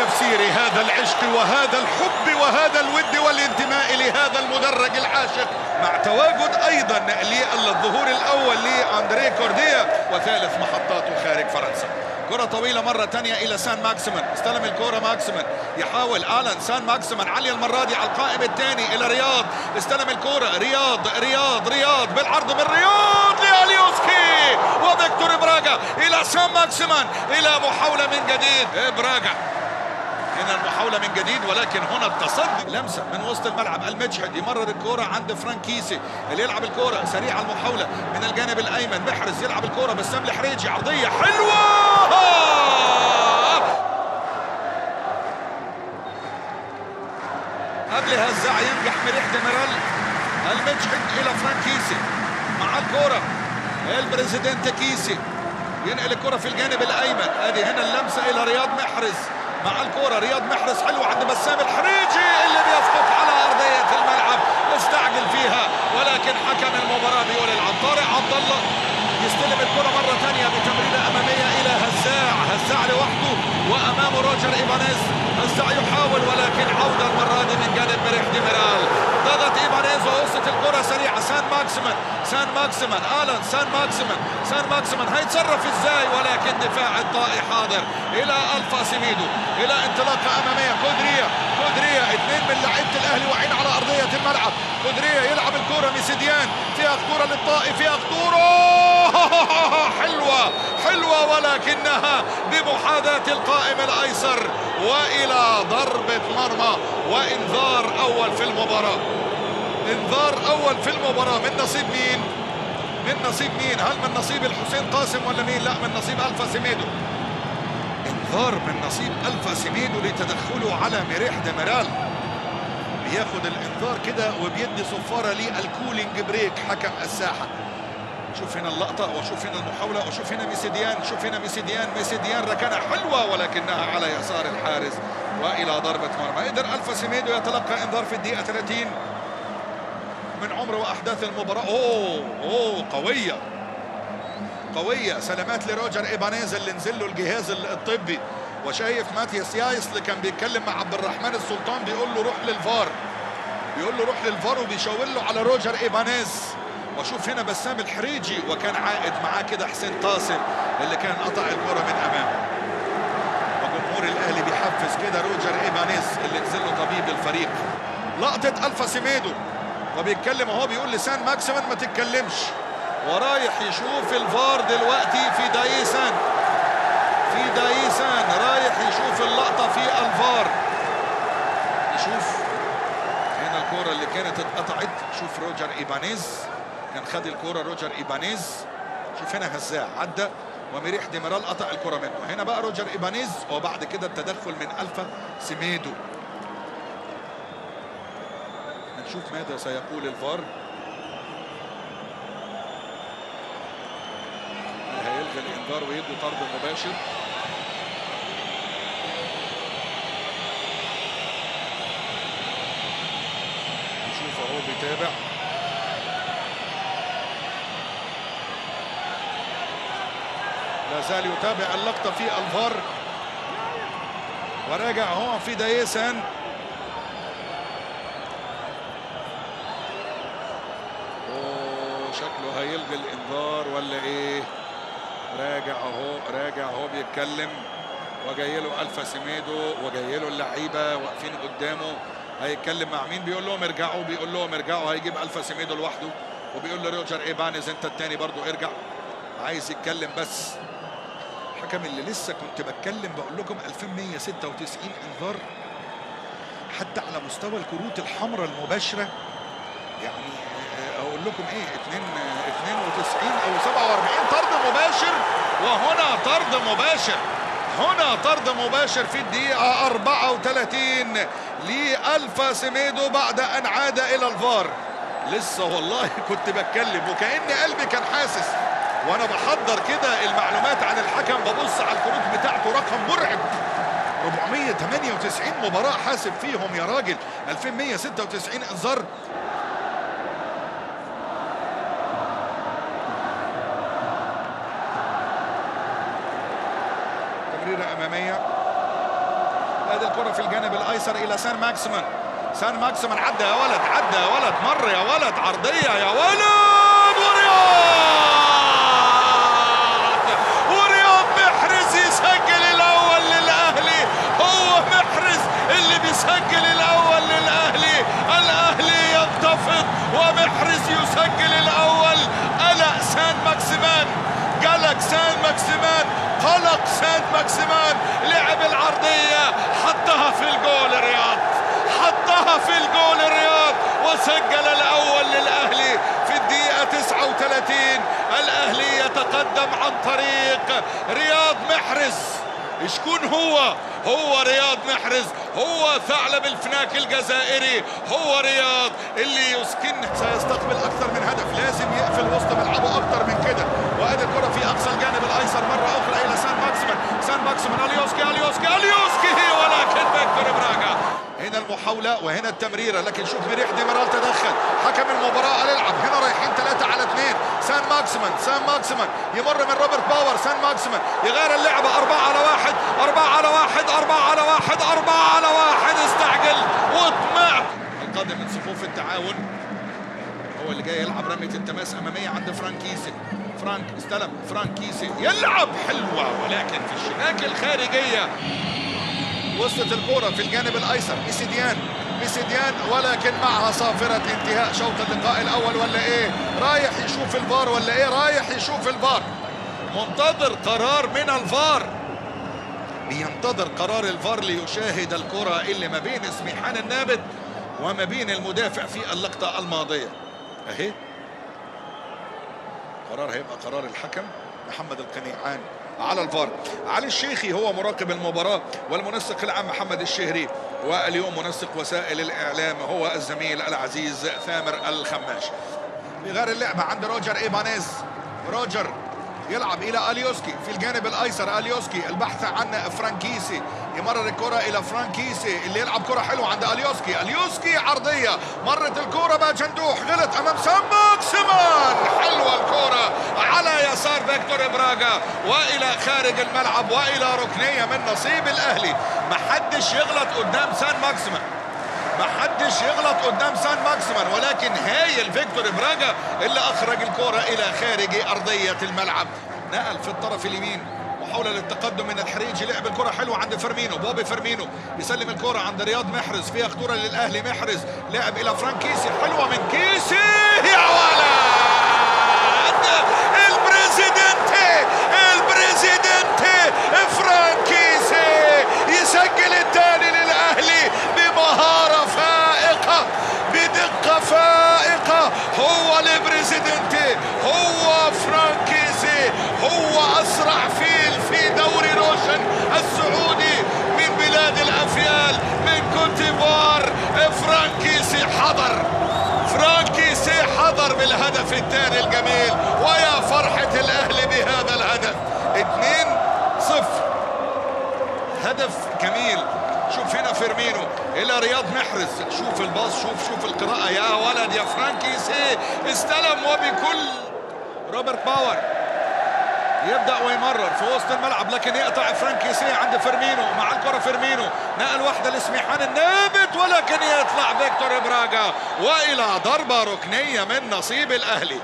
تفسير هذا العشق وهذا الحب وهذا الود والانتماء لهذا المدرج العاشق، مع تواجد ايضا للظهور الاول لاندري كورديا وثالث محطاته خارج فرنسا. كرة طويلة مرة تانية إلى سان ماكسيمان، استلم الكرة ماكسيمان، يحاول آلان سان ماكسيمان، علي المرة دي على القائم الثاني إلى رياض، استلم الكرة رياض بالعرض من رياض لأليوسكي وفيكتور براغا إلى سان ماكسيمان، إلى محاولة من جديد براغا، هنا المحاولة من جديد، ولكن هنا التصدي، لمسة من وسط الملعب، المجحد يمرر الكرة عند فرانكيسي اللي يلعب الكرة سريعة، المحاولة من الجانب الأيمن، محرز يلعب الكرة بسام الحريجي، عرضية حلوة قبل هزاع ينجح مريح ديميرال، المجحد إلى فرانكيسي مع الكرة، البريزيدنت كيسي ينقل الكرة في الجانب الأيمن، ادي هنا اللمسة إلى رياض محرز مع الكرة، رياض محرز حلو عند بسام الحريجي اللي بيسقط على أرضية الملعب، استعجل فيها ولكن حكم المباراة بيقول العب. طارق عبد الله يستلم الكرة مرة ثانية بتمريرة أمامية إلى هزاع لوحده وأمامه روجر إيبانيز، هزاع يحاول ولكن عودة المرة دي من جانب مريح ديميرال، ضغط إيبانيز ووصلت الكرة سريعة، سان ماكسيمان آلان سان ماكسيمان هيتصرف ازاي، ولكن دفاع الطائي حاضر إلى ألفا سيميدو، إلى انطلاقة أمامية، كودريا اثنين من لعيبة الأهلي واقعين على أرضية الملعب، كودريا يلعب الكرة ميسيديان، فيها خطورة للطائي، فيها خطورة حلوة ولكنها بمحاذاة القائم الأيسر وإلى ضربة مرمى وإنذار أول في المباراة. انذار أول في المباراة من نصيب مين؟ هل من نصيب الحسين قاسم ولا مين؟ لا، من نصيب ألفا سيميدو. انذار من نصيب ألفا سيميدو لتدخله على مريح ديميرال، بياخد الانذار كده وبيدي صفارة للكولينج بريك حكم الساحة. شوف هنا اللقطة وشوف هنا المحاولة وشوف هنا ميسيديان ركنة حلوة ولكنها على يسار الحارس وإلى ضربة مرمى. قدر ألفا سيميدو يتلقى انذار في الدقيقة 30 من عمر وأحداث المباراة. قوية. سلامات لروجر إيبانيز اللي نزل له الجهاز الطبي، وشايف ماتياس يايس اللي كان بيتكلم مع عبد الرحمن السلطان بيقول له روح للفار وبيشاور له على روجر إيبانيز. وشوف هنا بسام الحريجي وكان عائد معاه كده حسين قاسم اللي كان قطع الكرة من أمامه، وجمهور الأهلي بيحفز كده روجر إيبانيز اللي نزل له طبيب الفريق. لقطة ألفا سيميدو وبيتكلم وهو بيقول لسان ماكسيمان ما تتكلمش، ورايح يشوف الفار دلوقتي في دايسان رايح يشوف اللقطة في الفار، يشوف هنا الكرة اللي كانت اتقطعت. شوف روجر إيبانيز كان خد الكرة، روجر إيبانيز شوف هنا هزاع عدى ومريح ديميرال قطع الكرة منه، هنا بقى روجر إيبانيز وبعد كده التدخل من ألفا سيميدو. نشوف ماذا سيقول الفار. هيلغي الانذار ويدي طرد مباشر. نشوف اهو بيتابع، لا زال يتابع اللقطة في الفار، وراجع هون في دايسان. شكله هيلغي الانذار ولا ايه؟ راجع اهو بيتكلم، وجاي له ألفا سيميدو وجاي له اللعيبه واقفين قدامه، هيتكلم مع مين؟ بيقول لهم ارجعوا، هيجيب ألفا سيميدو لوحده وبيقول له روجر إيبانيز انت الثاني برضو ارجع، عايز يتكلم بس. الحكم اللي لسه كنت بتكلم بقول لكم 2196 انذار حتى على مستوى الكروت الحمراء المباشره، يعني اقول لكم ايه 92 او 47 طرد مباشر، وهنا طرد مباشر في الدقيقة 34 لألفا سيميدو بعد أن عاد إلى الفار. لسه والله كنت بتكلم وكأن قلبي كان حاسس وأنا بحضر كده المعلومات عن الحكم، ببص على الكروت بتاعته رقم مرعب، 498 مباراة حاسب فيهم يا راجل، 2196 انذار. تمريرة أمامية هذه الكرة في الجانب الايسر الى سان ماكسيمان. سان ماكسيمان عدى يا ولد، عدى يا ولد، مر يا ولد، عرضية يا ولد، ورياض محرز يسجل الاول للاهلي. هو محرز اللي بيسجل الاول للاهلي. الاهلي ينتفض ومحرز يسجل الاول. قلق سان ماكسيمان، قلق سان ماكسيمان، قلق سان ماكسيمان. لعب العرضية حطها في الجول رياض، حطها في الجول رياض وسجل الاول للاهلي في الدقيقة 39. الاهلي يتقدم عن طريق رياض محرز. شكون هو؟ هو رياض محرز، هو ثعلب الفناك الجزائري، هو رياض اللي يسكن. سيستقبل اكثر من هدف، لازم يقفل وسط ملعبه اكثر من كده. وادي الكرة في اقصى الجانب الايسر مرة اخرى الى سان ماكسيمان. سان ماكسيمان، اليوسكي، اليوسكي، اليوسكي، ولكن فيكتور براغا. هنا المحاولة وهنا التمريرة، لكن شوف مريح ديميرال تدخل. حكم المباراة قال العب. هنا رايحين 3-2. سان ماكسيمان، سان ماكسيمان يمر من روبرت باور. سان ماكسيمان يغير اللعبة 4-1، 4-1، 4-1، 4-1. استعجل واطمع. القادم من صفوف التعاون هو اللي جاي يلعب رمية التماس أمامية عند فرانك كيسي. فرانك استلم، فرانك كيسي يلعب حلوة ولكن في الشباك الخارجية. وصلت الكرة في الجانب الايسر. ميسيديان، ميسيديان، ولكن معها صافرة انتهاء شوط اللقاء الاول ولا ايه؟ رايح يشوف الفار ولا ايه؟ رايح يشوف الفار، منتظر قرار من الفار، بينتظر قرار الفار ليشاهد الكرة اللي ما بين سميحان النابت وما بين المدافع في اللقطة الماضية. اهي قرار هيبقى قرار الحكم محمد القنيعان على الفار. علي الشيخي هو مراقب المباراة، والمنسق العام محمد الشهري، واليوم منسق وسائل الإعلام هو الزميل العزيز ثامر الخماش. بغير اللعبة عند روجر إيبانيز. روجر يلعب إلى اليوسكي في الجانب الأيسر. اليوسكي البحث عن فرانكيسي، يمرر الكرة إلى فرانكيسي اللي يلعب كرة حلوة عند اليوسكي. اليوسكي عرضية، مرت الكرة باجندوح، غلط أمام سان ماكسيمان. حلوة الكرة على يسار فيكتور براغا وإلى خارج الملعب وإلى ركنية من نصيب الأهلي. محدش يغلط قدام سان ماكسيمان، محدش يغلط قدام سان ماكسيمان، ولكن هايل فيكتور براغا اللي اخرج الكرة الى خارج ارضية الملعب. نقل في الطرف اليمين، محاولة للتقدم من الحريجي، لعب الكرة حلوة عند فيرمينو. بوبي فيرمينو يسلم الكرة عند رياض محرز، فيها خطورة للاهلي. محرز لعب الى فرانك كيسي، حلوة من كيسي يا ولد. البريزيدنتي، البريزيدنتي فرانك كيسي يسجل الثاني للاهلي بمهارة فائقة، بدقة فائقة. هو البريزيدنتي، هو فرانك كيسي، هو أسرع فيل في دوري روشن السعودي من بلاد الأفيال، من كوت ديفوار. فرانك كيسي حضر، فرانك كيسي حضر بالهدف الثاني الجميل. ويا فرحة الأهلي بهذا الهدف. 2-0، هدف جميل. شوف هنا فيرمينو الى رياض محرز، شوف الباص، شوف القراءة يا ولد يا فرانك كيسي. استلم وبكل روبرت باور يبدأ ويمرر في وسط الملعب، لكن يقطع فرانك كيسي عند فيرمينو. مع الكرة فيرمينو نقل واحدة لسميحان النابت، ولكن يطلع فيكتور براغا والى ضربة ركنية من نصيب الاهلي.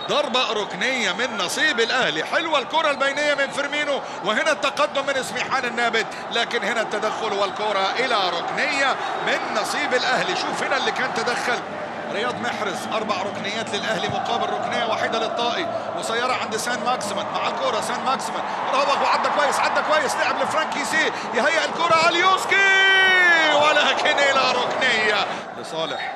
ضربة ركنية من نصيب الأهلي. حلوة الكرة البينية من فيرمينو، وهنا التقدم من سميحان النابت، لكن هنا التدخل والكرة إلى ركنية من نصيب الأهلي. شوف هنا اللي كان تدخل رياض محرز. 4 ركنيات للأهلي مقابل ركنية واحدة للطائي. مسيرة عند سان ماكسيمان، مع الكرة سان ماكسيمان راوغ وعدى كويس، عدى كويس، لعب لفرانك كيسي، يهيئ الكرة اليوسكي، ولكن إلى ركنية لصالح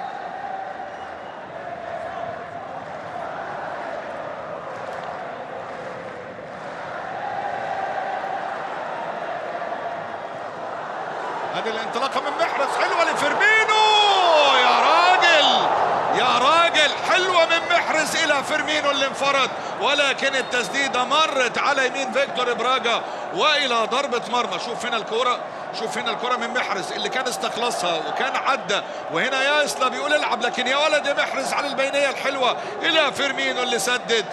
هذه الانطلاقة من محرز. حلوة لفيرمينو، يا راجل يا راجل، حلوة من محرز إلى فيرمينو اللي انفرد، ولكن التسديدة مرت على يمين فيكتور براغا وإلى ضربة مرمى. شوف هنا الكرة، شوف هنا الكرة من محرز اللي كان استخلصها وكان عدى، وهنا ياسلا بيقول العب، لكن يا ولد يا محرز على البينية الحلوة إلى فيرمينو اللي سدد.